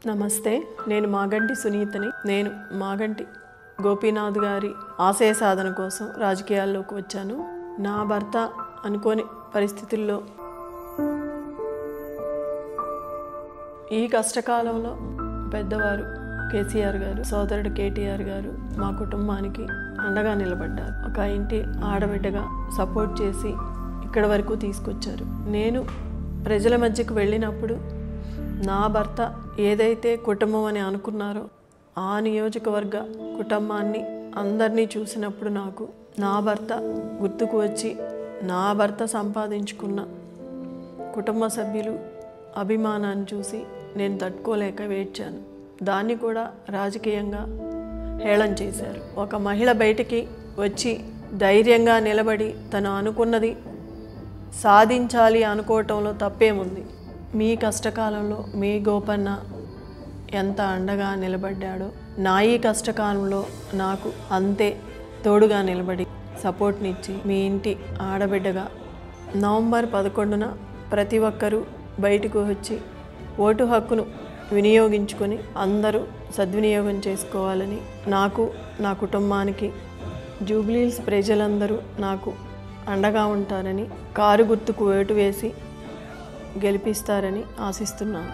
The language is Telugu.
నమస్తే, నేను మాగంటి సునీతని. నేను మాగంటి గోపీనాథ్ గారి ఆశయ సాధన కోసం రాజకీయాల్లోకి వచ్చాను. నా భర్త అనుకోని పరిస్థితుల్లో ఈ కష్టకాలంలో పెద్దవారు కేసీఆర్ గారు, సోదరుడు కేటీఆర్ గారు మా కుటుంబానికి అండగా నిలబడ్డారు. ఒక ఇంటి ఆడబిడ్డగా సపోర్ట్ చేసి ఇక్కడి వరకు తీసుకొచ్చారు. నేను ప్రజల మధ్యకు వెళ్ళినప్పుడు నా భర్త ఏదైతే కుటుంబం అని అనుకున్నారో ఆ నియోజకవర్గ కుటుంబాన్ని అందరినీ చూసినప్పుడు నాకు నా భర్త గుర్తుకు వచ్చి, నా భర్త సంపాదించుకున్న కుటుంబ సభ్యులు అభిమానాన్ని చూసి నేను తట్టుకోలేక వేడ్చాను. దాన్ని కూడా రాజకీయంగా హేళన చేశారు. ఒక మహిళ బయటికి వచ్చి ధైర్యంగా నిలబడి తను అనుకున్నది సాధించాలి అనుకోవటంలో తప్పేముంది. మీ కష్టకాలంలో మీ గోపన్న ఎంత అండగా నిలబడ్డాడో నా ఈ కష్టకాలంలో నాకు అంతే తోడుగా నిలబడి సపోర్ట్నిచ్చి మీ ఇంటి ఆడబిడ్డగా నవంబర్ 11న ప్రతి ఒక్కరూ బయటకు వచ్చి ఓటు హక్కును వినియోగించుకొని అందరూ సద్వినియోగం చేసుకోవాలని, నాకు నా కుటుంబానికి జూబ్లీహిల్స్ ప్రజలందరూ నాకు అండగా ఉంటారని, కారు గుర్తుకు ఓటు వేసి గెలిపిస్తారని ఆశిస్తున్నాను.